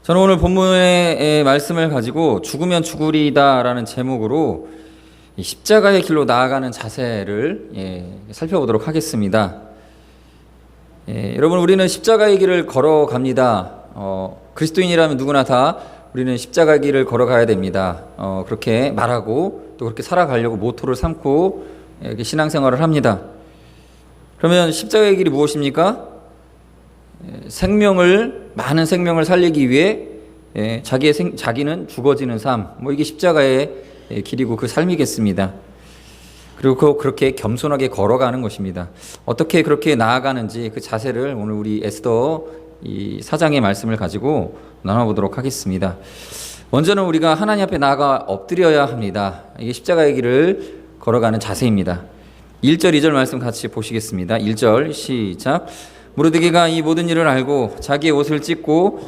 저는 오늘 본문의 말씀을 가지고 죽으면 죽으리다라는 제목으로 이 십자가의 길로 나아가는 자세를 살펴보도록 하겠습니다. 여러분, 우리는 십자가의 길을 걸어갑니다. 그리스도인이라면 누구나 다 우리는 십자가의 길을 걸어가야 됩니다. 그렇게 말하고 또 그렇게 살아가려고 모토를 삼고 이렇게 신앙생활을 합니다. 그러면 십자가의 길이 무엇입니까? 많은 생명을 살리기 위해 자기는 죽어지는 삶, 이게 십자가의 길이고 그 삶이겠습니다. 그리고 그렇게 겸손하게 걸어가는 것입니다. 어떻게 그렇게 나아가는지 그 자세를 오늘 우리 에스더 이 4장의 말씀을 가지고 나눠보도록 하겠습니다. 먼저는 우리가 하나님 앞에 나아가 엎드려야 합니다. 이게 십자가의 길을 걸어가는 자세입니다. 1절, 2절 말씀 같이 보시겠습니다. 1절 시작. 모르드게가 이 모든 일을 알고 자기의 옷을 찢고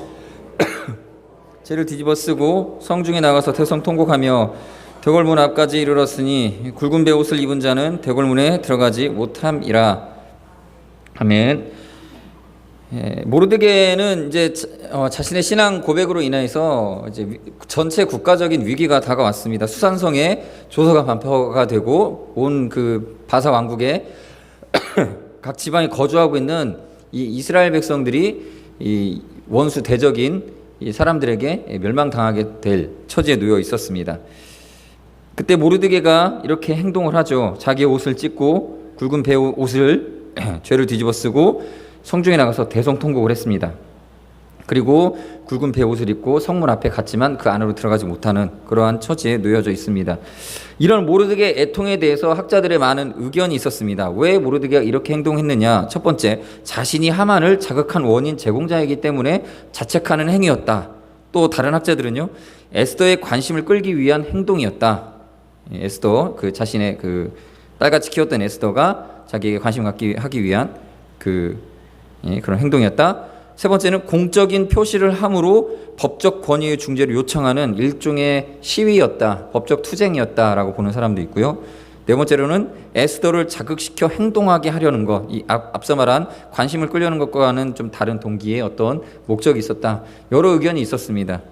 재를 뒤집어 쓰고 성중에 나가서 대성통곡하며 대궐문 앞까지 이르렀으니 굵은 베옷을 입은 자는 대궐문에 들어가지 못함이라. 아멘. 모르드게는 이제 자신의 신앙 고백으로 인해서 이제 전체 국가적인 위기가 다가왔습니다. 수산성에 조서가 반포가 되고 온 그 바사 왕국의 각 지방에 거주하고 있는 이 이스라엘 백성들이 이 원수 대적인 이 사람들에게 멸망당하게 될 처지에 놓여 있었습니다. 그때 모르드게가 이렇게 행동을 하죠. 자기의 옷을 찢고 굵은 베옷을 죄를 뒤집어 쓰고 성중에 나가서 대성통곡을 했습니다. 그리고 굵은 베옷을 입고 성문 앞에 갔지만 그 안으로 들어가지 못하는 그러한 처지에 놓여져 있습니다. 이런 모르드게의 애통에 대해서 학자들의 많은 의견이 있었습니다. 왜 모르드게가 이렇게 행동했느냐? 첫 번째, 자신이 하만을 자극한 원인 제공자이기 때문에 자책하는 행위였다. 또 다른 학자들은요, 에스더의 관심을 끌기 위한 행동이었다. 에스더, 자신의 딸같이 키웠던 에스더가 자기에게 관심을 하기 위한 그런 행동이었다. 세 번째는 공적인 표시를 함으로 법적 권위의 중재를 요청하는 일종의 시위였다. 법적 투쟁이었다라고 보는 사람도 있고요. 네 번째로는 에스더를 자극시켜 행동하게 하려는 것, 이 앞서 말한 관심을 끌려는 것과는 좀 다른 동기의 어떤 목적이 있었다. 여러 의견이 있었습니다.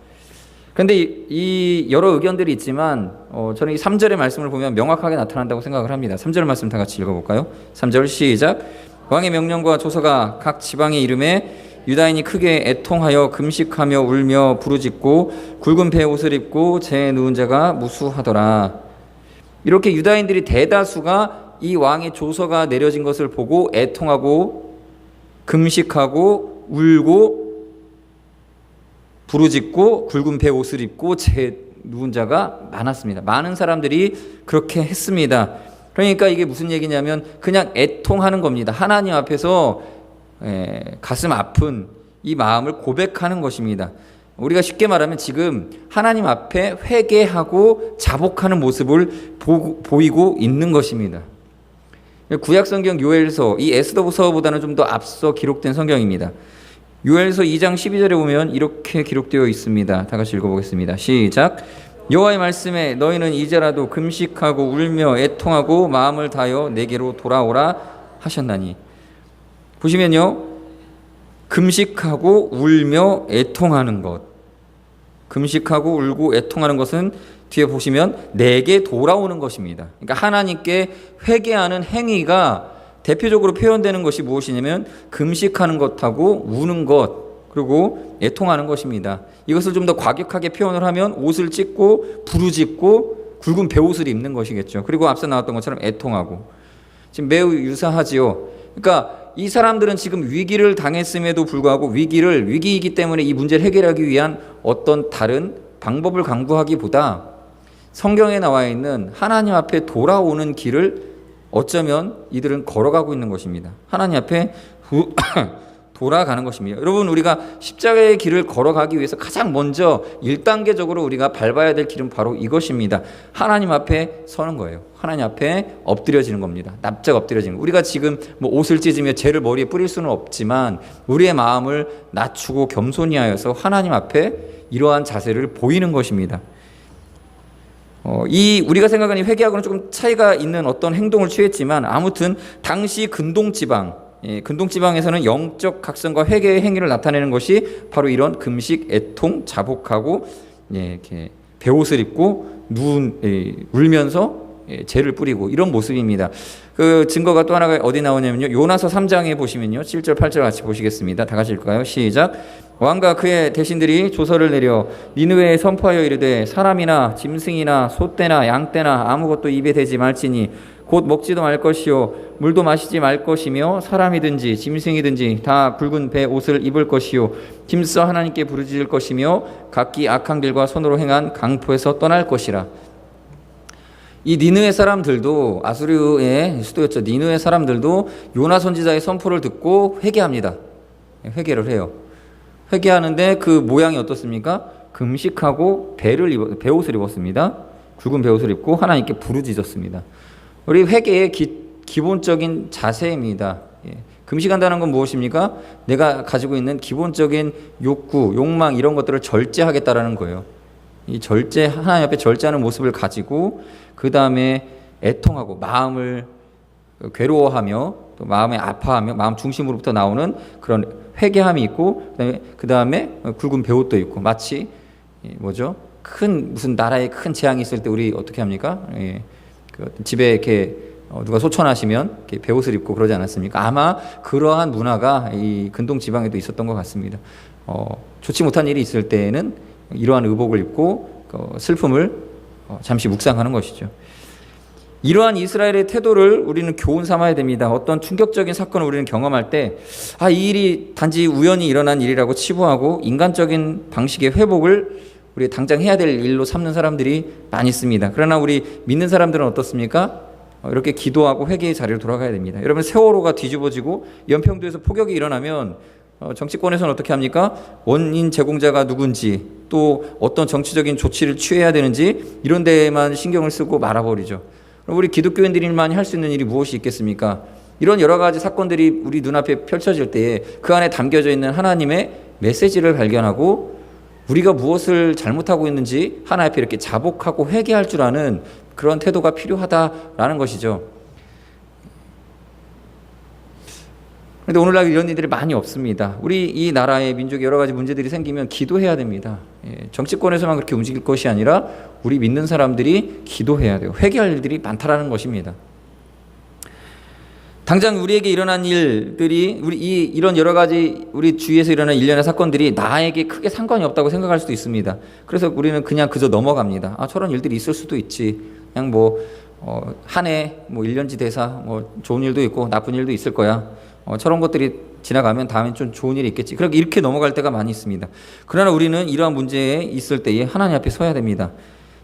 그런데 이 여러 의견들이 있지만 저는 이 3절의 말씀을 보면 명확하게 나타난다고 생각을 합니다. 3절 말씀 다 같이 읽어볼까요? 3절 시작. 왕의 명령과 조서가 각 지방에 이름에 유다인이 크게 애통하여 금식하며 울며 부르짖고 굵은 베옷을 입고 재 누운 자가 무수하더라. 이렇게 유다인들이 대다수가 이 왕의 조서가 내려진 것을 보고 애통하고 금식하고 울고 부르짖고 굵은 베옷을 입고 재 누운 자가 많았습니다. 많은 사람들이 그렇게 했습니다. 그러니까 이게 무슨 얘기냐면 그냥 애통하는 겁니다. 하나님 앞에서 가슴 아픈 이 마음을 고백하는 것입니다. 우리가 쉽게 말하면 지금 하나님 앞에 회개하고 자복하는 모습을 보이고 있는 것입니다. 구약성경 요엘서, 이 에스더서보다는 좀 더 앞서 기록된 성경입니다. 요엘서 2장 12절에 보면 이렇게 기록되어 있습니다. 다 같이 읽어보겠습니다. 시작. 여호와의 말씀에 너희는 이제라도 금식하고 울며 애통하고 마음을 다하여 내게로 돌아오라 하셨나니. 보시면요, 금식하고 울며 애통하는 것, 금식하고 울고 애통하는 것은 뒤에 보시면 내게 돌아오는 것입니다. 그러니까 하나님께 회개하는 행위가 대표적으로 표현되는 것이 무엇이냐면 금식하는 것하고 우는 것, 그리고 애통하는 것입니다. 이것을 좀 더 과격하게 표현을 하면 옷을 찢고 부르짖고 굵은 베옷을 입는 것이겠죠. 그리고 앞서 나왔던 것처럼 애통하고, 지금 매우 유사하지요. 그러니까 이 사람들은 지금 위기를 당했음에도 불구하고 위기이기 때문에 이 문제를 해결하기 위한 어떤 다른 방법을 강구하기보다 성경에 나와 있는 하나님 앞에 돌아오는 길을 어쩌면 이들은 걸어가고 있는 것입니다. 하나님 앞에 돌아가는 것입니다. 여러분, 우리가 십자가의 길을 걸어가기 위해서 가장 먼저 1단계적으로 우리가 밟아야 될 길은 바로 이것입니다. 하나님 앞에 서는 거예요. 하나님 앞에 엎드려지는 겁니다. 납작 엎드려지는 거. 우리가 지금 옷을 찢으며 죄를 머리에 뿌릴 수는 없지만 우리의 마음을 낮추고 겸손히 하여서 하나님 앞에 이러한 자세를 보이는 것입니다. 우리가 생각하는 회개하고는 조금 차이가 있는 어떤 행동을 취했지만 아무튼 당시 근동 지방, 근동지방에서는 영적 각성과 회개의 행위를 나타내는 것이 바로 이런 금식, 애통, 자복하고 이렇게 베옷을 입고 울면서 죄를 뿌리고 이런 모습입니다. 그 증거가 또 하나가 어디 나오냐면요. 요나서 3장에 보시면요. 7절 8절 같이 보시겠습니다. 다 같이 읽을까요? 시작. 왕과 그의 대신들이 조서를 내려 니느웨에 선포하여 이르되 사람이나 짐승이나 소떼나 양떼나 아무것도 입에 대지 말지니 곧 먹지도 말 것이요 물도 마시지 말 것이며 사람이든지 짐승이든지 다 굵은 배 옷을 입을 것이요 힘써 하나님께 부르짖을 것이며 각기 악한 길과 손으로 행한 강포에서 떠날 것이라. 이 니느웨 사람들도 아수르의 수도였죠. 니느웨 사람들도 요나 선지자의 선포를 듣고 회개합니다. 회개를 해요. 회개하는데 그 모양이 어떻습니까? 금식하고 베옷을 입었습니다. 굵은 베옷을 입고 하나님께 부르짖었습니다. 우리 회개의 기본적인 자세입니다. 금식한다는 건 무엇입니까? 내가 가지고 있는 기본적인 욕구, 욕망 이런 것들을 절제하겠다라는 거예요. 이 하나님 앞에 절제하는 모습을 가지고 그 다음에 애통하고 마음을 괴로워하며 또 마음에 아파하며 마음 중심으로부터 나오는 그런 회개함이 있고 그 다음에 굵은 베옷도 있고 마치 무슨 나라에 큰 재앙이 있을 때 우리 어떻게 합니까? 집에 이렇게 누가 소천하시면 이렇게 베옷을 입고 그러지 않았습니까? 아마 그러한 문화가 이 근동 지방에도 있었던 것 같습니다. 좋지 못한 일이 있을 때에는 이러한 의복을 입고 슬픔을 잠시 묵상하는 것이죠. 이러한 이스라엘의 태도를 우리는 교훈 삼아야 됩니다. 어떤 충격적인 사건을 우리는 경험할 때 이 일이 단지 우연히 일어난 일이라고 치부하고 인간적인 방식의 회복을 우리 당장 해야 될 일로 삼는 사람들이 많이 있습니다. 그러나 우리 믿는 사람들은 어떻습니까? 이렇게 기도하고 회개의 자리로 돌아가야 됩니다. 여러분 세월호가 뒤집어지고 연평도에서 폭격이 일어나면 정치권에서는 어떻게 합니까? 원인 제공자가 누군지 또 어떤 정치적인 조치를 취해야 되는지 이런 데에만 신경을 쓰고 말아버리죠. 우리 기독교인들만이 할 수 있는 일이 무엇이 있겠습니까? 이런 여러 가지 사건들이 우리 눈앞에 펼쳐질 때에 그 안에 담겨져 있는 하나님의 메시지를 발견하고 우리가 무엇을 잘못하고 있는지 하나님 앞에 이렇게 자복하고 회개할 줄 아는 그런 태도가 필요하다라는 것이죠. 그런데 오늘날 이런 일들이 많이 없습니다. 우리 이 나라의 민족에 여러 가지 문제들이 생기면 기도해야 됩니다. 정치권에서만 그렇게 움직일 것이 아니라 우리 믿는 사람들이 기도해야 돼요. 회개할 일들이 많다라는 것입니다. 당장 우리에게 일어난 일들이 이런 여러 가지 우리 주위에서 일어난 일련의 사건들이 나에게 크게 상관이 없다고 생각할 수도 있습니다. 그래서 우리는 그저 넘어갑니다. 저런 일들이 있을 수도 있지. 그냥 한 해 1년지 대사 좋은 일도 있고 나쁜 일도 있을 거야. 저런 것들이 지나가면 다음엔 좀 좋은 일이 있겠지. 그렇게 이렇게 넘어갈 때가 많이 있습니다. 그러나 우리는 이러한 문제에 있을 때에 하나님 앞에 서야 됩니다.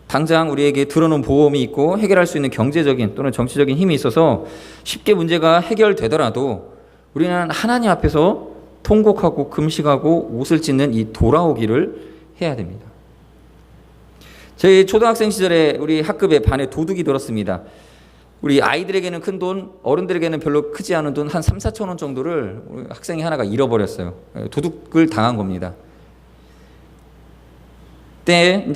당장 우리에게 들어놓은 보험이 있고 해결할 수 있는 경제적인 또는 정치적인 힘이 있어서 쉽게 문제가 해결되더라도 우리는 하나님 앞에서 통곡하고 금식하고 옷을 찢는 이 돌아오기를 해야 됩니다. 저희 초등학생 시절에 우리 학급에 반에 도둑이 들었습니다. 우리 아이들에게는 큰 돈, 어른들에게는 별로 크지 않은 돈 한 3, 4천 원 정도를 우리 학생이 하나가 잃어버렸어요. 도둑을 당한 겁니다. 그때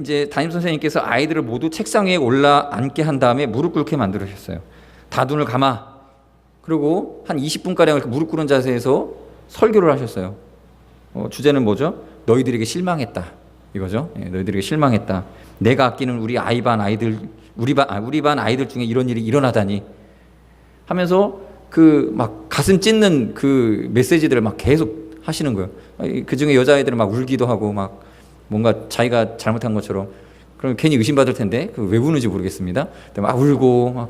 이제 담임 선생님께서 아이들을 모두 책상 위에 올라앉게 한 다음에 무릎 꿇게 만들으셨어요. 다 눈을 감아. 그리고 한 20분가량 무릎 꿇은 자세에서 설교를 하셨어요. 주제는 뭐죠? 너희들에게 실망했다. 이거죠. 너희들에게 실망했다. 내가 아끼는 우리 반 아이들 중에 이런 일이 일어나다니 하면서 가슴 찢는 그 메시지들을 계속 하시는 거예요. 그 중에 여자아이들은 울기도 하고 뭔가 자기가 잘못한 것처럼. 그럼 괜히 의심받을 텐데 왜 우는지 모르겠습니다. 울고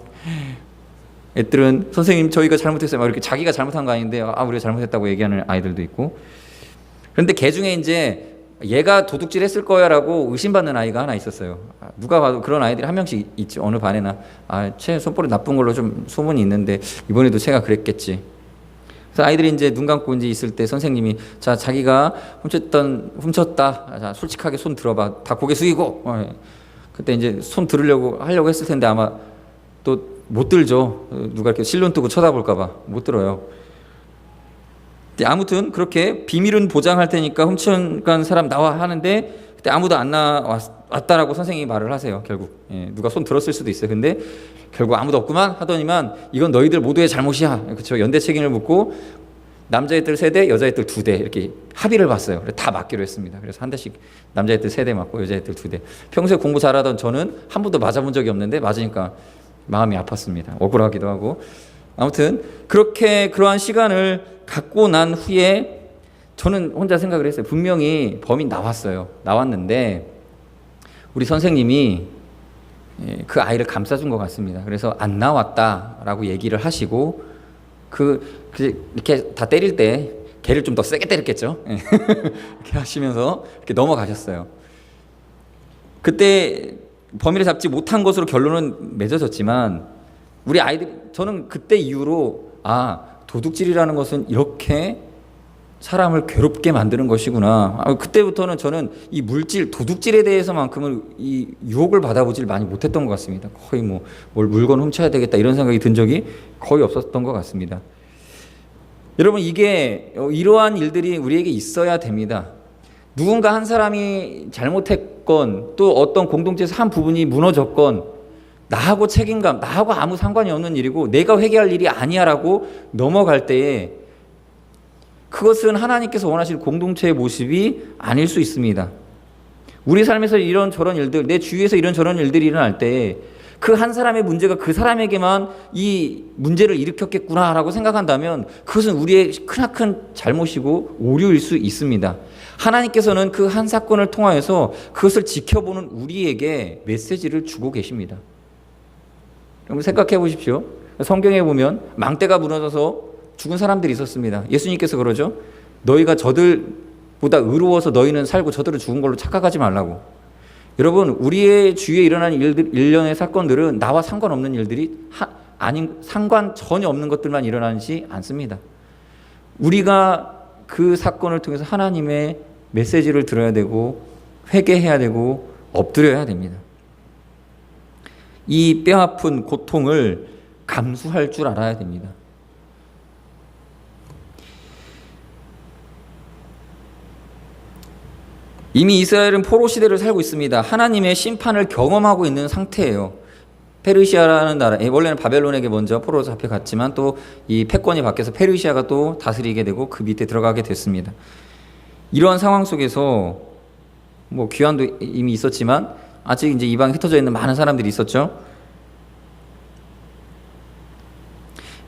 애들은 선생님 저희가 잘못했어요. 이렇게 자기가 잘못한 거 아닌데 우리가 잘못했다고 얘기하는 아이들도 있고. 그런데 개 중에 이제 얘가 도둑질 했을 거야라고 의심받는 아이가 하나 있었어요. 누가 봐도 그런 아이들이 한 명씩 있죠. 어느 반에나. 쟤 손버릇 나쁜 걸로 좀 소문이 있는데 이번에도 쟤가 그랬겠지. 그래서 아이들이 이제 눈 감고 있을 때 선생님이 자기가 훔쳤다. 자, 솔직하게 손 들어봐. 다 고개 숙이고. 그때 이제 손 하려고 했을 텐데 아마 또 못 들죠. 누가 이렇게 실눈 뜨고 쳐다볼까봐 못 들어요. 아무튼 그렇게 비밀은 보장할 테니까 훔쳐간 사람 나와 하는데 그때 아무도 안 왔다라고 선생님이 말을 하세요. 결국 누가 손 들었을 수도 있어요. 근데 결국 아무도 없구만 하더니만 이건 너희들 모두의 잘못이야. 그렇죠. 연대 책임을 묻고 남자애들 3대, 여자애들 2대 이렇게 합의를 봤어요. 다 맞기로 했습니다. 그래서 한 대씩 남자애들 3대 맞고 여자애들 2대. 평소에 공부 잘하던 저는 한 번도 맞아본 적이 없는데 맞으니까 마음이 아팠습니다. 억울하기도 하고. 아무튼 그렇게 그러한 시간을 갖고 난 후에 저는 혼자 생각을 했어요. 분명히 범인 나왔는데 우리 선생님이 그 아이를 감싸준 것 같습니다. 그래서 안 나왔다라고 얘기를 하시고 이렇게 다 때릴 때 걔를 좀 더 세게 때렸겠죠. 이렇게 하시면서 이렇게 넘어가셨어요. 그때 범인을 잡지 못한 것으로 결론은 맺어졌지만 우리 아이들이 저는 그때 이후로 도둑질이라는 것은 이렇게 사람을 괴롭게 만드는 것이구나. 그때부터는 저는 이 도둑질에 대해서만큼은 이 유혹을 받아보질 많이 못했던 것 같습니다. 거의 뭘 물건 훔쳐야 되겠다 이런 생각이 든 적이 거의 없었던 것 같습니다. 여러분 이러한 일들이 우리에게 있어야 됩니다. 누군가 한 사람이 잘못했건 또 어떤 공동체에서 한 부분이 무너졌건 나하고 나하고 아무 상관이 없는 일이고 내가 회개할 일이 아니야라고 넘어갈 때에 그것은 하나님께서 원하시는 공동체의 모습이 아닐 수 있습니다. 우리 삶에서 이런저런 일들, 내 주위에서 이런저런 일들이 일어날 때 그 한 사람의 문제가 그 사람에게만 이 문제를 일으켰겠구나라고 생각한다면 그것은 우리의 크나큰 잘못이고 오류일 수 있습니다. 하나님께서는 그 한 사건을 통하여서 그것을 지켜보는 우리에게 메시지를 주고 계십니다. 여러분 생각해 보십시오. 성경에 보면 망대가 무너져서 죽은 사람들이 있었습니다. 예수님께서 그러죠. 너희가 저들보다 의로워서 너희는 살고 저들은 죽은 걸로 착각하지 말라고. 여러분 우리의 주위에 일어나는 일련의 사건들은 나와 상관없는 일들이 상관 전혀 없는 것들만 일어나지 않습니다. 우리가 그 사건을 통해서 하나님의 메시지를 들어야 되고 회개해야 되고 엎드려야 됩니다. 이 뼈아픈 고통을 감수할 줄 알아야 됩니다. 이미 이스라엘은 포로 시대를 살고 있습니다. 하나님의 심판을 경험하고 있는 상태예요. 페르시아라는 나라, 원래는 바벨론에게 먼저 포로로 잡혀갔지만 또 이 패권이 바뀌어서 페르시아가 또 다스리게 되고 그 밑에 들어가게 됐습니다. 이러한 상황 속에서 귀환도 이미 있었지만 아직 이제 이방에 흩어져 있는 많은 사람들이 있었죠.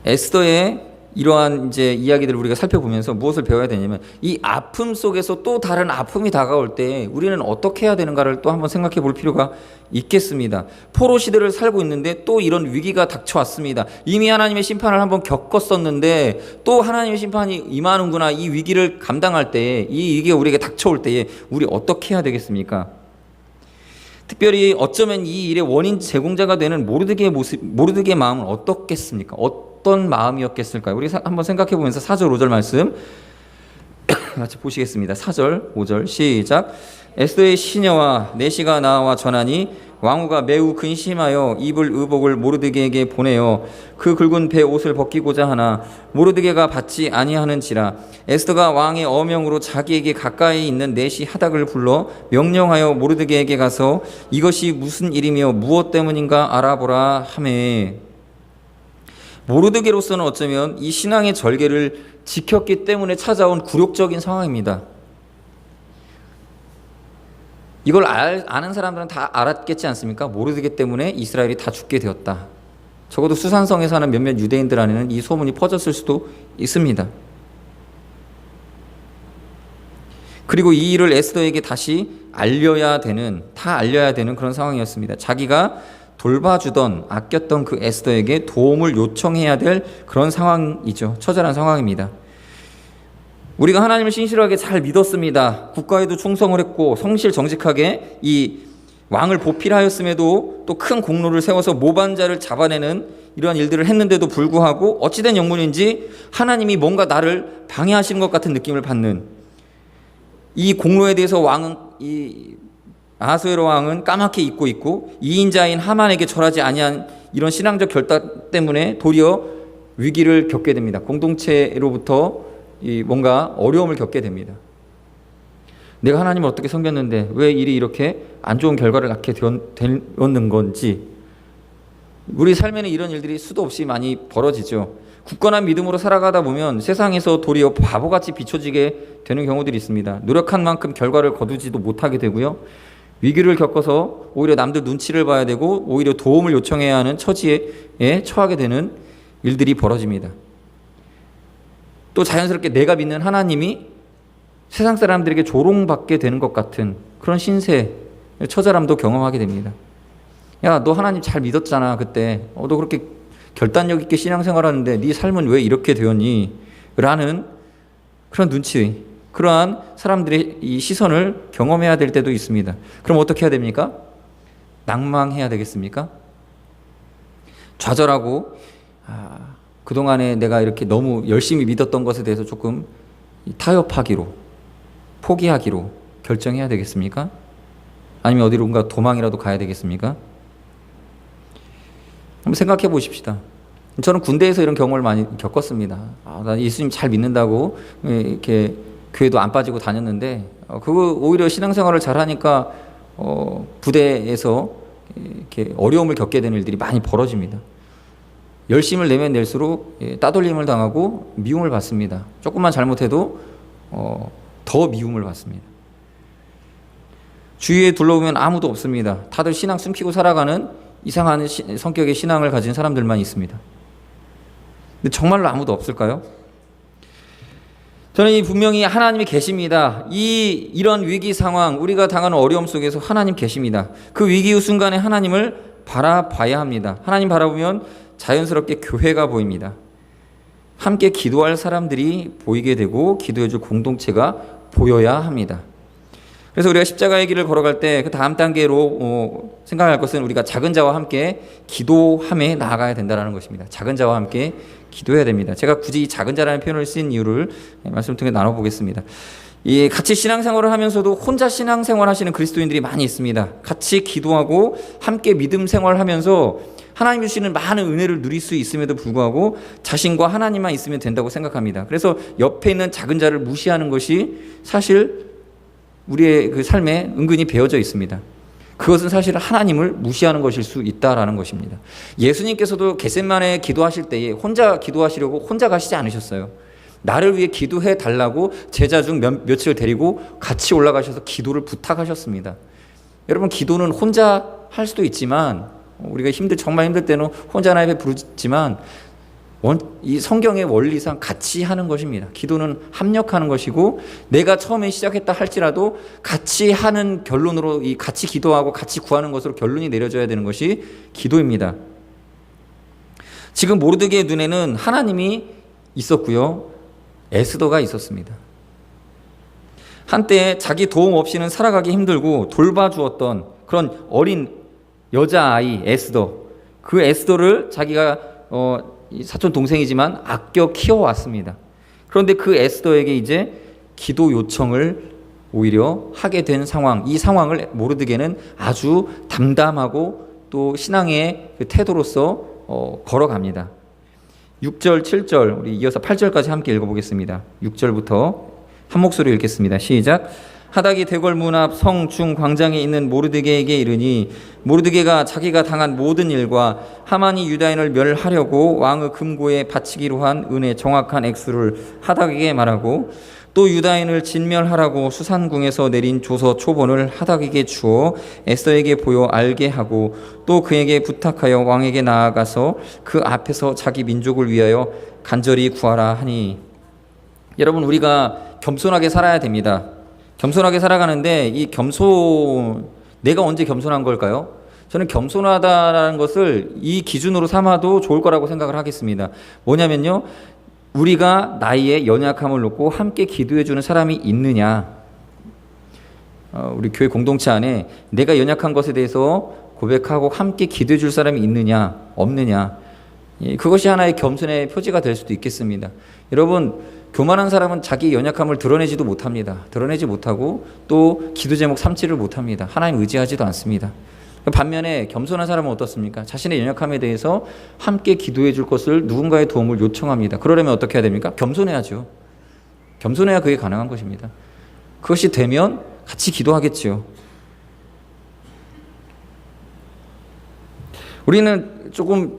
에스더의 이러한 이제 이야기들을 우리가 살펴보면서 무엇을 배워야 되냐면 이 아픔 속에서 또 다른 아픔이 다가올 때 우리는 어떻게 해야 되는가를 또 한번 생각해 볼 필요가 있겠습니다. 포로 시대를 살고 있는데 또 이런 위기가 닥쳐왔습니다. 이미 하나님의 심판을 한번 겪었었는데 또 하나님의 심판이 임하는구나. 이 위기를 감당할 때에 이 위기가 우리에게 닥쳐올 때에 우리 어떻게 해야 되겠습니까? 특별히 어쩌면 이 일의 원인 제공자가 되는 모르드게의 마음은 어떻겠습니까? 어떤 마음이었겠을까요? 우리 한번 생각해 보면서 4절 5절 말씀 같이 보시겠습니다. 4절 5절 시작. 에스더의 시녀와 내시가 나와 전하니 왕후가 매우 근심하여 입을 의복을 모르드게에게 보내어 그 굵은 배 옷을 벗기고자 하나 모르드게가 받지 아니하는지라. 에스더가 왕의 어명으로 자기에게 가까이 있는 내시 하닥을 불러 명령하여 모르드게에게 가서 이것이 무슨 일이며 무엇 때문인가 알아보라 하매. 모르드게로서는 어쩌면 이 신앙의 절개를 지켰기 때문에 찾아온 굴욕적인 상황입니다. 이걸 아는 사람들은 다 알았겠지 않습니까? 모르드게 때문에 이스라엘이 다 죽게 되었다. 적어도 수산성에 사는 몇몇 유대인들 안에는 이 소문이 퍼졌을 수도 있습니다. 그리고 이 일을 에스더에게 다시 알려야 되는 그런 상황이었습니다. 자기가 돌봐주던 아꼈던 그 에스더에게 도움을 요청해야 될 그런 상황이죠. 처절한 상황입니다. 우리가 하나님을 신실하게 잘 믿었습니다. 국가에도 충성을 했고 성실 정직하게 이 왕을 보필하였음에도 또 큰 공로를 세워서 모반자를 잡아내는 이러한 일들을 했는데도 불구하고 어찌된 영문인지 하나님이 뭔가 나를 방해하시는 것 같은 느낌을 받는 이 공로에 대해서 이 아하수에로 왕은 까맣게 잊고 있고 이인자인 하만에게 절하지 아니한 이런 신앙적 결단 때문에 도리어 위기를 겪게 됩니다. 공동체로부터 뭔가 어려움을 겪게 됩니다. 내가 하나님을 어떻게 섬겼는데 왜 일이 이렇게 안 좋은 결과를 낳게 되었는 건지. 우리 삶에는 이런 일들이 수도 없이 많이 벌어지죠. 굳건한 믿음으로 살아가다 보면 세상에서 도리어 바보같이 비춰지게 되는 경우들이 있습니다. 노력한 만큼 결과를 거두지도 못하게 되고요. 위기를 겪어서 오히려 남들 눈치를 봐야 되고 오히려 도움을 요청해야 하는 처지에 처하게 되는 일들이 벌어집니다. 또 자연스럽게 내가 믿는 하나님이 세상 사람들에게 조롱받게 되는 것 같은 그런 신세, 처절함도 경험하게 됩니다. 야, 너 하나님 잘 믿었잖아 그때. 너 그렇게 결단력 있게 신앙생활하는데 네 삶은 왜 이렇게 되었니? 라는 그런 눈치, 그러한 사람들의 이 시선을 경험해야 될 때도 있습니다. 그럼 어떻게 해야 됩니까? 낭망해야 되겠습니까? 좌절하고 그동안에 내가 이렇게 너무 열심히 믿었던 것에 대해서 조금 타협하기로, 포기하기로 결정해야 되겠습니까? 아니면 어디론가 도망이라도 가야 되겠습니까? 한번 생각해 보십시다. 저는 군대에서 이런 경험을 많이 겪었습니다. 나 예수님 잘 믿는다고 이렇게 교회도 안 빠지고 다녔는데 그거 오히려 신앙생활을 잘하니까 부대에서 이렇게 어려움을 겪게 되는 일들이 많이 벌어집니다. 열심을 내면 낼수록 따돌림을 당하고 미움을 받습니다. 조금만 잘못해도 더 미움을 받습니다. 주위에 둘러보면 아무도 없습니다. 다들 신앙 숨기고 살아가는 이상한 성격의 신앙을 가진 사람들만 있습니다. 근데 정말로 아무도 없을까요? 저는 분명히 하나님이 계십니다. 이런 위기 상황, 우리가 당하는 어려움 속에서 하나님 계십니다. 그 위기의 순간에 하나님을 바라봐야 합니다. 하나님 바라보면 자연스럽게 교회가 보입니다. 함께 기도할 사람들이 보이게 되고 기도해줄 공동체가 보여야 합니다. 그래서 우리가 십자가의 길을 걸어갈 때 그 다음 단계로 생각할 것은 우리가 작은 자와 함께 기도함에 나아가야 된다는 것입니다. 작은 자와 함께 기도해야 됩니다. 제가 굳이 이 작은 자라는 표현을 쓴 이유를 말씀을 통해 나눠보겠습니다. 같이 신앙생활을 하면서도 혼자 신앙생활 하시는 그리스도인들이 많이 있습니다. 같이 기도하고 함께 믿음 생활하면서 하나님 주시는 많은 은혜를 누릴 수 있음에도 불구하고 자신과 하나님만 있으면 된다고 생각합니다. 그래서 옆에 있는 작은 자를 무시하는 것이 사실 우리의 그 삶에 은근히 배어져 있습니다. 그것은 사실 하나님을 무시하는 것일 수 있다라는 것입니다. 예수님께서도 겟세마네 기도하실 때에 혼자 기도하시려고 혼자 가시지 않으셨어요. 나를 위해 기도해 달라고 제자 중 몇을 데리고 같이 올라가셔서 기도를 부탁하셨습니다. 여러분, 기도는 혼자 할 수도 있지만 우리가 정말 힘들 때는 혼자 하나님 앞에 부르지만 이 성경의 원리상 같이 하는 것입니다. 기도는 합력하는 것이고 내가 처음에 시작했다 할지라도 같이 하는 결론으로 같이 기도하고 같이 구하는 것으로 결론이 내려져야 되는 것이 기도입니다. 지금 모르드게의 눈에는 하나님이 있었고요. 에스더가 있었습니다. 한때 자기 도움 없이는 살아가기 힘들고 돌봐주었던 그런 어린 여자아이 에스더, 그 에스더를 자기가 사촌 동생이지만 아껴 키워왔습니다. 그런데 그 에스더에게 이제 기도 요청을 오히려 하게 된 상황, 이 상황을 모르드게는 아주 담담하고 또 신앙의 그 태도로서 걸어갑니다. 6절, 7절, 우리 이어서 8절까지 함께 읽어보겠습니다. 6절부터 한 목소리로 읽겠습니다. 시작. 하닥이 대궐 문 앞 성 중 광장에 있는 모르드게에게 이르니 모르드게가 자기가 당한 모든 일과 하만이 유다인을 멸하려고 왕의 금고에 바치기로 한 은의 정확한 액수를 하닥에게 말하고 또 유다인을 진멸하라고 수산궁에서 내린 조서 초본을 하닥에게 주어 에스더에게 보여 알게 하고 또 그에게 부탁하여 왕에게 나아가서 그 앞에서 자기 민족을 위하여 간절히 구하라 하니. 여러분, 우리가 겸손하게 살아야 됩니다. 겸손하게 살아가는데 내가 언제 겸손한 걸까요? 저는 겸손하다라는 것을 이 기준으로 삼아도 좋을 거라고 생각을 하겠습니다. 뭐냐면요, 우리가 나의 연약함을 놓고 함께 기도해 주는 사람이 있느냐, 우리 교회 공동체 안에 내가 연약한 것에 대해서 고백하고 함께 기도해 줄 사람이 있느냐 없느냐, 그것이 하나의 겸손의 표지가 될 수도 있겠습니다. 여러분, 교만한 사람은 자기 연약함을 드러내지도 못합니다. 드러내지 못하고 또 기도 제목 삼지를 못합니다. 하나님 의지하지도 않습니다. 반면에 겸손한 사람은 어떻습니까? 자신의 연약함에 대해서 함께 기도해 줄 것을 누군가의 도움을 요청합니다. 그러려면 어떻게 해야 됩니까? 겸손해야죠. 겸손해야 그게 가능한 것입니다. 그것이 되면 같이 기도하겠지요. 우리는 조금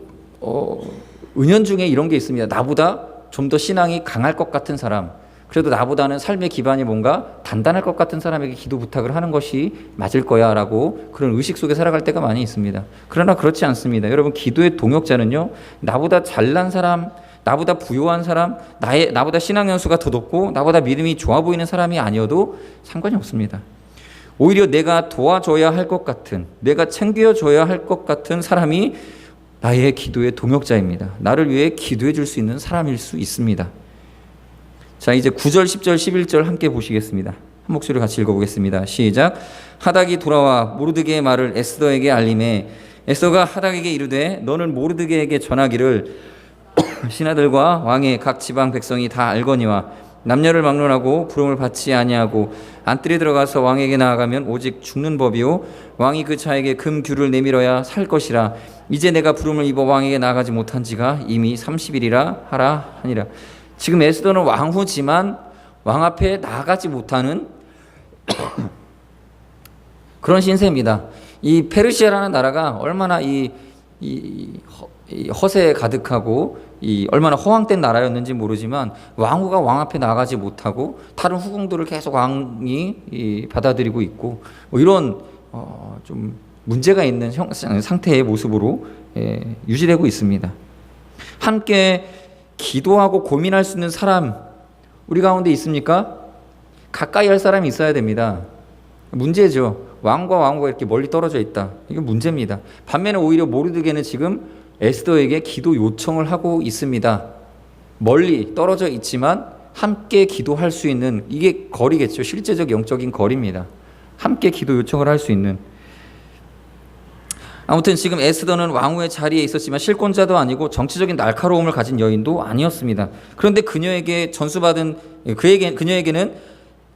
은연중에 이런 게 있습니다. 나보다 좀 더 신앙이 강할 것 같은 사람, 그래도 나보다는 삶의 기반이 뭔가 단단할 것 같은 사람에게 기도 부탁을 하는 것이 맞을 거야 라고 그런 의식 속에 살아갈 때가 많이 있습니다. 그러나 그렇지 않습니다. 여러분, 기도의 동역자는요, 나보다 잘난 사람, 나보다 부유한 사람, 나보다 신앙 연수가 더 높고 나보다 믿음이 좋아 보이는 사람이 아니어도 상관이 없습니다. 오히려 내가 도와줘야 할 것 같은, 내가 챙겨줘야 할 것 같은 사람이 나의 기도의 동역자입니다. 나를 위해 기도해 줄 수 있는 사람일 수 있습니다. 자, 이제 9절, 10절, 11절 함께 보시겠습니다. 한 목소리 같이 읽어보겠습니다. 시작. 하닥이 돌아와 모르드게의 말을 에스더에게 알림해 에스더가 하닥에게 이르되 너는 모르드게에게 전하기를 신하들과 왕의 각 지방 백성이 다 알거니와 남녀를 막론하고 부름을 받지 아니하고 안뜰에 들어가서 왕에게 나아가면 오직 죽는 법이요 왕이 그 자에게 금규를 내밀어야 살 것이라. 이제 내가 부름을 입어 왕에게 나아가지 못한 지가 이미 30일이라 하라 하니라. 지금 에스더는 왕후지만 왕 앞에 나아가지 못하는 그런 신세입니다. 이 페르시아라는 나라가 얼마나 이 허세에 가득하고 얼마나 허황된 나라였는지 모르지만 왕후가 왕 앞에 나가지 못하고 다른 후궁들을 계속 왕이 받아들이고 있고 이런 좀 문제가 있는 상태의 모습으로 유지되고 있습니다. 함께 기도하고 고민할 수 있는 사람 우리 가운데 있습니까? 가까이 할 사람이 있어야 됩니다. 문제죠. 왕과 왕후가 이렇게 멀리 떨어져 있다. 이게 문제입니다. 반면에 오히려 모르드게는 지금 에스더에게 기도 요청을 하고 있습니다. 멀리 떨어져 있지만 함께 기도할 수 있는, 이게 거리겠죠. 실제적 영적인 거리입니다. 함께 기도 요청을 할 수 있는. 아무튼 지금 에스더는 왕후의 자리에 있었지만 실권자도 아니고 정치적인 날카로움을 가진 여인도 아니었습니다. 그런데 그녀에게는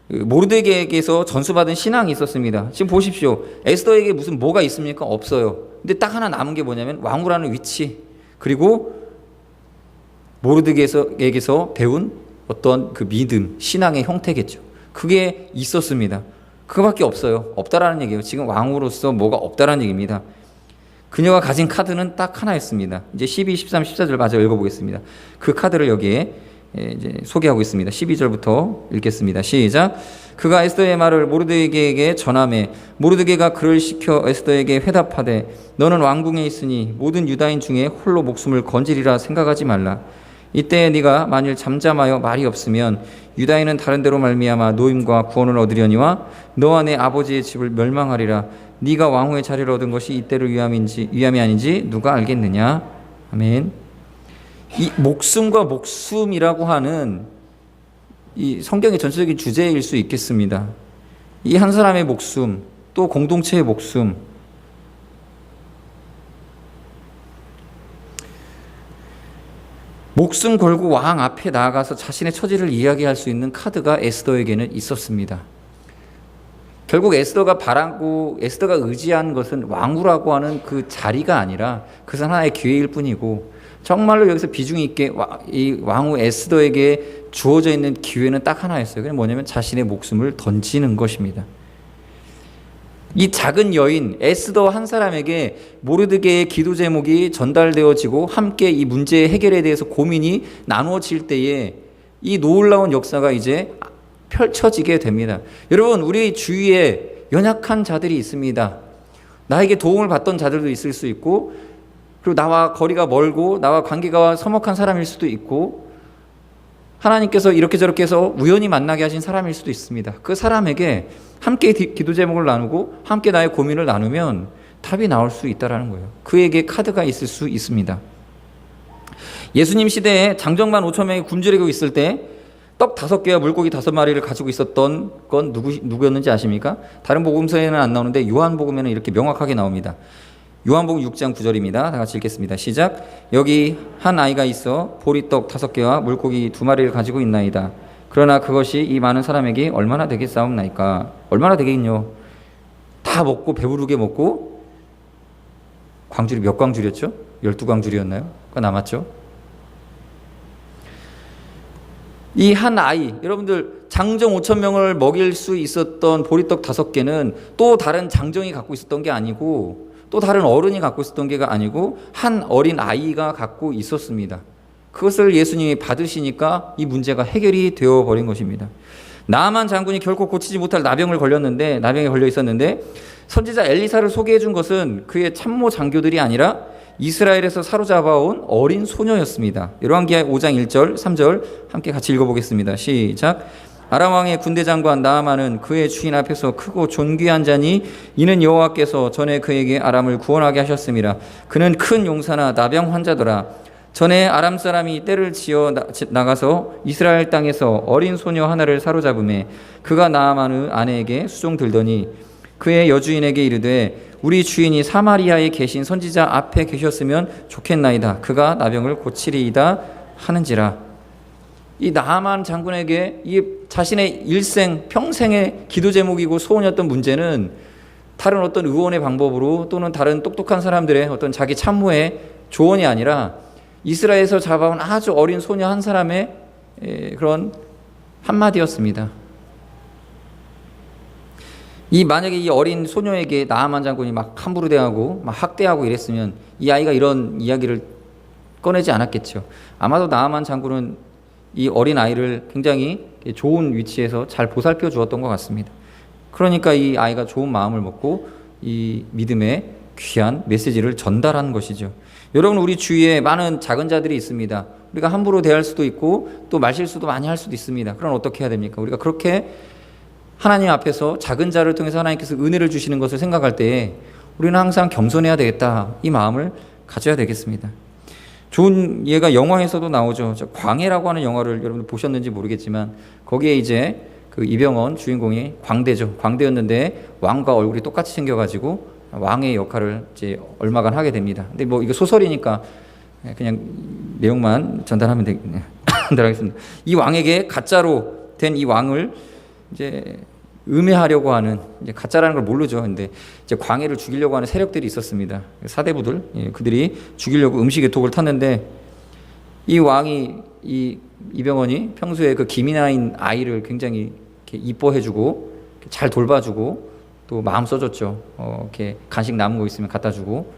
모르드게에게서 전수받은 신앙이 있었습니다. 지금 보십시오. 에스더에게 무슨 뭐가 있습니까? 없어요. 근데 딱 하나 남은 게 뭐냐면 왕후라는 위치, 그리고 모르드게에게서 배운 어떤 그 믿음, 신앙의 형태겠죠. 그게 있었습니다. 그거밖에 없어요. 없다라는 얘기예요. 지금 왕후로서 뭐가 없다라는 얘기입니다. 그녀가 가진 카드는 딱 하나였습니다. 이제 12, 13, 14절 마저 읽어보겠습니다. 그 카드를 여기에 이제 소개하고 있습니다. 12절부터 읽겠습니다. 시작. 그가 에스더의 말을 모르드게에게 전하매 모르드게가 그를 시켜 에스더에게 회답하되 너는 왕궁에 있으니 모든 유다인 중에 홀로 목숨을 건지리라 생각하지 말라. 이때 네가 만일 잠잠하여 말이 없으면 유다인은 다른 데로 말미암아 노임과 구원을 얻으려니와 너와 내 아버지의 집을 멸망하리라. 네가 왕후의 자리를 얻은 것이 이때를 위함이 아닌지 누가 알겠느냐. 아멘. 이 목숨과 목숨이라고 하는 이 성경의 전체적인 주제일 수 있겠습니다. 이 한 사람의 목숨, 또 공동체의 목숨. 목숨 걸고 왕 앞에 나아가서 자신의 처지를 이야기할 수 있는 카드가 에스더에게는 있었습니다. 결국 에스더가 의지한 것은 왕후라고 하는 그 자리가 아니라 그것은 하나의 기회일 뿐이고, 정말로 여기서 비중 있게 이 왕후 에스더에게 주어져 있는 기회는 딱 하나였어요. 그게 뭐냐면 자신의 목숨을 던지는 것입니다. 이 작은 여인 에스더 한 사람에게 모르드게의 기도 제목이 전달되어지고 함께 이 문제의 해결에 대해서 고민이 나누어질 때에 이 놀라운 역사가 이제 펼쳐지게 됩니다. 여러분, 우리 주위에 연약한 자들이 있습니다. 나에게 도움을 받던 자들도 있을 수 있고, 그리고 나와 거리가 멀고 나와 관계가 서먹한 사람일 수도 있고, 하나님께서 이렇게 저렇게 해서 우연히 만나게 하신 사람일 수도 있습니다. 그 사람에게 함께 기도 제목을 나누고 함께 나의 고민을 나누면 답이 나올 수 있다는 거예요. 그에게 카드가 있을 수 있습니다. 예수님 시대에 장정만 5천 명이 굶주리고 있을 때 떡 5개와 물고기 5마리를 가지고 있었던 건 누구였는지 아십니까? 다른 복음서에는 안 나오는데 요한복음에는 이렇게 명확하게 나옵니다. 요한복음 6장 9절입니다. 다 같이 읽겠습니다. 시작. 여기 한 아이가 있어 보리떡 5개와 물고기 2마리를 가지고 있나이다. 그러나 그것이 이 많은 사람에게 얼마나 되겠사옵나이까. 얼마나 되겠뇨. 다 먹고 배부르게 먹고, 광주리 몇 광주리였죠? 12광주리였나요? 그거 남았죠? 이 한 아이, 여러분들 장정 5천 명을 먹일 수 있었던 보리떡 5개는 또 다른 장정이 갖고 있었던 게 아니고 또 다른 어른이 갖고 있었던 게 아니고 한 어린 아이가 갖고 있었습니다. 그것을 예수님이 받으시니까 이 문제가 해결이 되어버린 것입니다. 나아만 장군이 결코 고치지 못할 나병에 걸려 있었는데 선지자 엘리사를 소개해 준 것은 그의 참모 장교들이 아니라 이스라엘에서 사로잡아온 어린 소녀였습니다. 열왕기하 5장 1절 3절 함께 같이 읽어보겠습니다. 시작. 아람 왕의 군대 장관 나아만은 그의 주인 앞에서 크고 존귀한 자니 이는 여호와께서 전에 그에게 아람을 구원하게 하셨습니다. 그는 큰 용사나 나병 환자더라. 전에 아람 사람이 떼를 지어 나가서 이스라엘 땅에서 어린 소녀 하나를 사로잡음에 그가 나아만의 아내에게 수종 들더니 그의 여주인에게 이르되 우리 주인이 사마리아에 계신 선지자 앞에 계셨으면 좋겠나이다. 그가 나병을 고치리이다 하는지라. 이 나아만 장군에게 이 자신의 일생 평생의 기도 제목이고 소원이었던 문제는 다른 어떤 의원의 방법으로 또는 다른 똑똑한 사람들의 어떤 자기 참모의 조언이 아니라 이스라엘에서 잡아온 아주 어린 소녀 한 사람의 그런 한마디였습니다. 만약에 이 어린 소녀에게 나아만 장군이 막 함부로 대하고 막 학대하고 이랬으면 이 아이가 이런 이야기를 꺼내지 않았겠죠. 아마도 나아만 장군은 이 어린 아이를 굉장히 좋은 위치에서 잘 보살펴 주었던 것 같습니다. 그러니까 이 아이가 좋은 마음을 먹고 이 믿음의 귀한 메시지를 전달한 것이죠. 여러분, 우리 주위에 많은 작은 자들이 있습니다. 우리가 함부로 대할 수도 있고 또 말실수도 많이 할 수도 있습니다. 그럼 어떻게 해야 됩니까? 우리가 그렇게 하나님 앞에서 작은 자를 통해서 하나님께서 은혜를 주시는 것을 생각할 때 우리는 항상 겸손해야 되겠다, 이 마음을 가져야 되겠습니다. 좋은 예가 영화에서도 나오죠. 광해라고 하는 영화를 여러분들 보셨는지 모르겠지만 거기에 이제 그 이병헌 주인공이 광대였는데 왕과 얼굴이 똑같이 생겨가지고 왕의 역할을 이제 얼마간 하게 됩니다. 근데 뭐 이거 소설이니까 그냥 내용만 전달하면 되겠습니다. 이 왕에게 가짜로 된 이 왕을 이제 음해하려고 하는, 이제 가짜라는 걸 모르죠. 근데 이제 광해를 죽이려고 하는 세력들이 있었습니다. 사대부들, 그들이 죽이려고 음식에 독을 탔는데 이 왕이 이 이병헌이 평소에 그 기민한 아이를 굉장히 이렇게 이뻐해주고 잘 돌봐주고 또 마음 써줬죠. 이렇게 간식 남은 거 있으면 갖다 주고.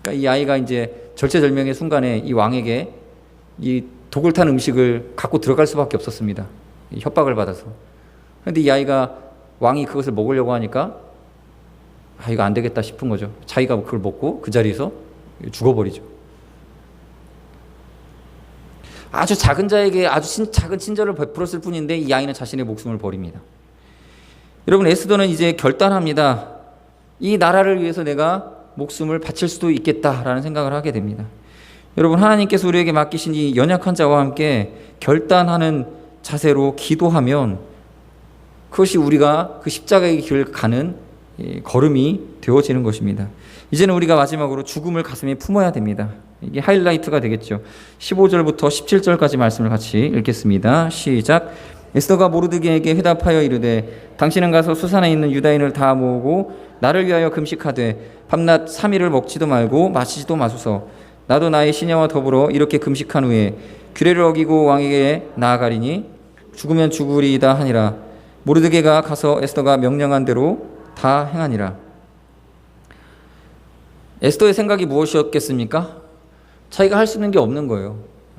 그러니까 이 아이가 이제 절체절명의 순간에 이 왕에게 이 독을 탄 음식을 갖고 들어갈 수밖에 없었습니다. 협박을 받아서. 그런데 이 아이가 왕이 그것을 먹으려고 하니까 이거 안 되겠다 싶은 거죠. 자기가 그걸 먹고 그 자리에서 죽어버리죠. 아주 작은 자에게 아주 작은 친절을 베풀었을 뿐인데 이 아이는 자신의 목숨을 버립니다. 여러분, 에스더는 이제 결단합니다. 이 나라를 위해서 내가 목숨을 바칠 수도 있겠다라는 생각을 하게 됩니다. 여러분, 하나님께서 우리에게 맡기신 이 연약한 자와 함께 결단하는 자세로 기도하면 그것이 우리가 그 십자가의 길을 가는 걸음이 되어지는 것입니다. 이제는 우리가 마지막으로 죽음을 가슴에 품어야 됩니다. 이게 하이라이트가 되겠죠. 15절부터 17절까지 말씀을 같이 읽겠습니다. 시작. 에스더가 모르드게에게 회답하여 이르되 당신은 가서 수산에 있는 유다인을 다 모으고 나를 위하여 금식하되 밤낮 3일을 먹지도 말고 마시지도 마소서. 나도 나의 시녀와 더불어 이렇게 금식한 후에 규례를 어기고 왕에게 나아가리니 죽으면 죽으리이다 하니라. 모르드게가 가서 에스더가 명령한 대로 다 행하니라. 에스더의 생각이 무엇이었겠습니까? 자기가 할 수 있는 게 없는 거예요.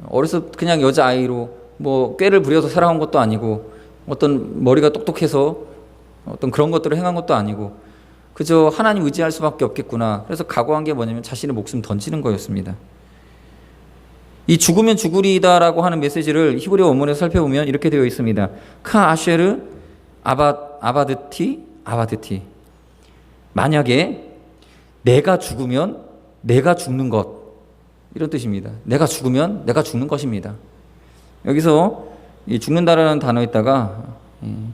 어려서 그냥 여자아이로 뭐 꾀를 부려서 살아온 것도 아니고 어떤 머리가 똑똑해서 어떤 그런 것들을 행한 것도 아니고 그저 하나님 의지할 수밖에 없겠구나. 그래서 각오한 게 뭐냐면 자신의 목숨 던지는 거였습니다. 이 죽으면 죽으리다라고 하는 메시지를 히브리 원문에서 살펴보면 이렇게 되어 있습니다. 카 아쉐르 아바드티. 만약에 내가 죽으면 내가 죽는 것, 이런 뜻입니다. 내가 죽으면 내가 죽는 것입니다. 여기서 이 죽는다라는 단어에다가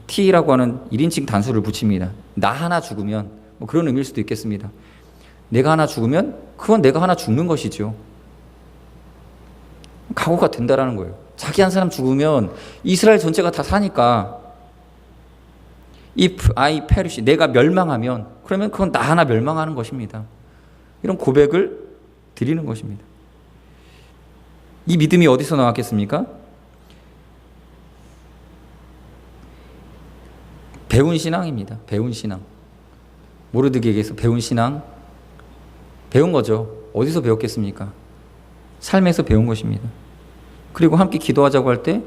T라고 하는 1인칭 단수를 붙입니다. 나 하나 죽으면, 뭐 그런 의미일 수도 있겠습니다. 내가 하나 죽으면 그건 내가 하나 죽는 것이죠. 각오가 된다라는 거예요. 자기 한 사람 죽으면 이스라엘 전체가 다 사니까 If I perish, 내가 멸망하면 그러면 그건 나 하나 멸망하는 것입니다. 이런 고백을 드리는 것입니다. 이 믿음이 어디서 나왔겠습니까? 배운 신앙입니다. 배운 신앙. 모르드게에게서 배운 신앙. 배운 거죠. 어디서 배웠겠습니까? 삶에서 배운 것입니다. 그리고 함께 기도하자고 할 때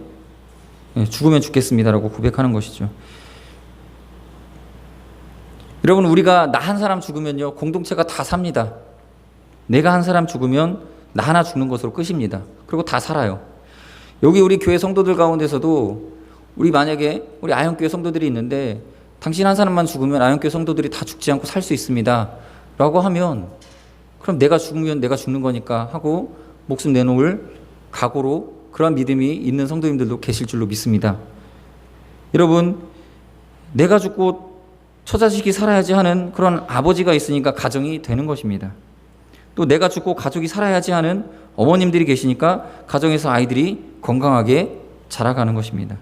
죽으면 죽겠습니다라고 고백하는 것이죠. 여러분, 우리가 나 한 사람 죽으면요, 공동체가 다 삽니다. 내가 한 사람 죽으면 나 하나 죽는 것으로 끝입니다. 그리고 다 살아요. 여기 우리 교회 성도들 가운데서도 우리 만약에 우리 아현교회 성도들이 있는데 당신 한 사람만 죽으면 아현교회 성도들이 다 죽지 않고 살 수 있습니다 라고 하면, 그럼 내가 죽으면 내가 죽는 거니까 하고 목숨 내놓을 각오로 그런 믿음이 있는 성도님들도 계실 줄로 믿습니다. 여러분, 내가 죽고 처자식이 살아야지 하는 그런 아버지가 있으니까 가정이 되는 것입니다. 또 내가 죽고 가족이 살아야지 하는 어머님들이 계시니까 가정에서 아이들이 건강하게 자라가는 것입니다.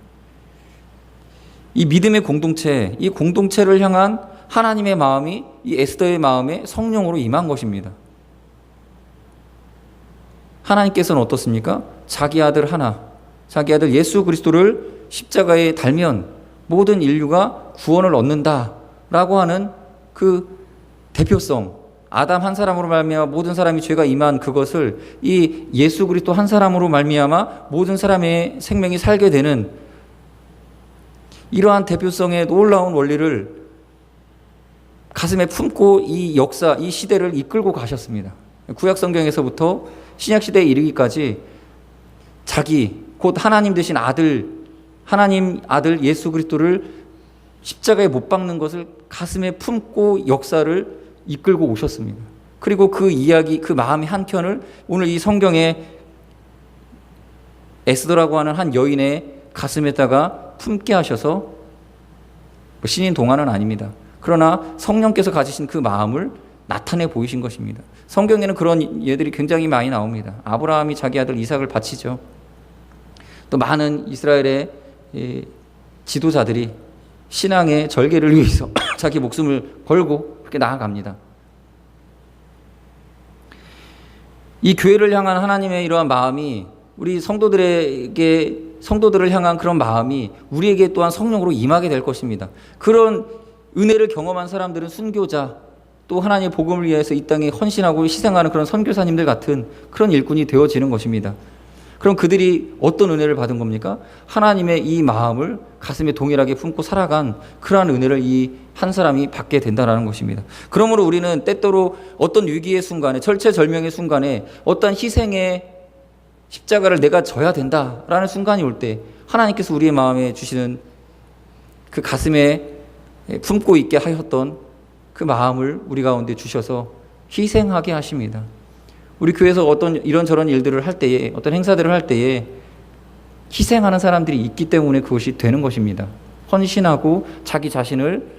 이 믿음의 공동체, 이 공동체를 향한 하나님의 마음이 이 에스더의 마음에 성령으로 임한 것입니다. 하나님께서는 어떻습니까? 자기 아들 하나, 자기 아들 예수 그리스도를 십자가에 달면 모든 인류가 구원을 얻는다라고 하는 그 대표성, 아담 한 사람으로 말미암아 모든 사람이 죄가 임한 그것을 이 예수 그리스도 한 사람으로 말미암아 모든 사람의 생명이 살게 되는 이러한 대표성의 놀라운 원리를 가슴에 품고 이 역사, 이 시대를 이끌고 가셨습니다. 구약 성경에서부터 신약 시대에 이르기까지 자기 곧 하나님 되신 아들, 하나님 아들 예수 그리스도를 십자가에 못 박는 것을 가슴에 품고 역사를 이끌고 오셨습니다. 그리고 그 이야기, 그 마음의 한켠을 오늘 이 성경에 에스더라고 하는 한 여인의 가슴에다가 품게 하셔서, 신인 동화는 아닙니다. 그러나 성령께서 가지신 그 마음을 나타내 보이신 것입니다. 성경에는 그런 예들이 굉장히 많이 나옵니다. 아브라함이 자기 아들 이삭을 바치죠. 또 많은 이스라엘의 지도자들이 신앙의 절개를 위해서 자기 목숨을 걸고 그렇게 나아갑니다. 이 교회를 향한 하나님의 이러한 마음이 우리 성도들을 향한 그런 마음이 우리에게 또한 성령으로 임하게 될 것입니다. 그런 은혜를 경험한 사람들은 순교자, 또 하나님의 복음을 위해서 이 땅에 헌신하고 희생하는 그런 선교사님들 같은 그런 일꾼이 되어지는 것입니다. 그럼 그들이 어떤 은혜를 받은 겁니까? 하나님의 이 마음을 가슴에 동일하게 품고 살아간 그러한 은혜를 이 한 사람이 받게 된다는 것입니다. 그러므로 우리는 때때로 어떤 위기의 순간에, 절체절명의 순간에 어떤 희생의 십자가를 내가 져야 된다라는 순간이 올 때 하나님께서 우리의 마음에 주시는 그 가슴에 품고 있게 하였던 그 마음을 우리 가운데 주셔서 희생하게 하십니다. 우리 교회에서 어떤 이런저런 일들을 할 때에, 어떤 행사들을 할 때에 희생하는 사람들이 있기 때문에 그것이 되는 것입니다. 헌신하고 자기 자신을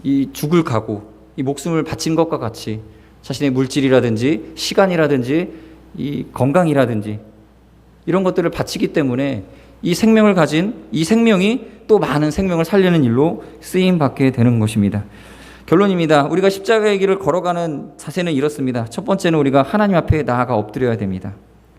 이 죽을 각오, 이 목숨을 바친 것과 같이 자신의 물질이라든지 시간이라든지 이 건강이라든지 이런 것들을 바치기 때문에 이 생명을 가진 이 생명이 또 많은 생명을 살리는 일로 쓰임받게 되는 것입니다. 결론입니다. 우리가 십자가의 길을 걸어가는 자세는 이렇습니다. 첫 번째는 우리가 하나님 앞에 나아가 엎드려야 됩니다.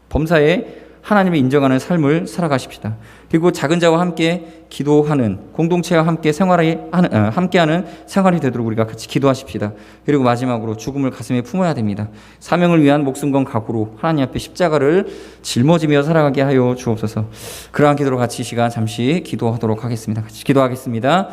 범사에 하나님을 인정하는 삶을 살아가십시다. 그리고 작은 자와 함께 기도하는, 공동체와 함께 함께하는 생활이 되도록 우리가 같이 기도하십시다. 그리고 마지막으로 죽음을 가슴에 품어야 됩니다. 사명을 위한 목숨 건 각오로 하나님 앞에 십자가를 짊어지며 살아가게 하여 주옵소서. 그러한 기도로 같이 시간 잠시 기도하도록 하겠습니다. 같이 기도하겠습니다.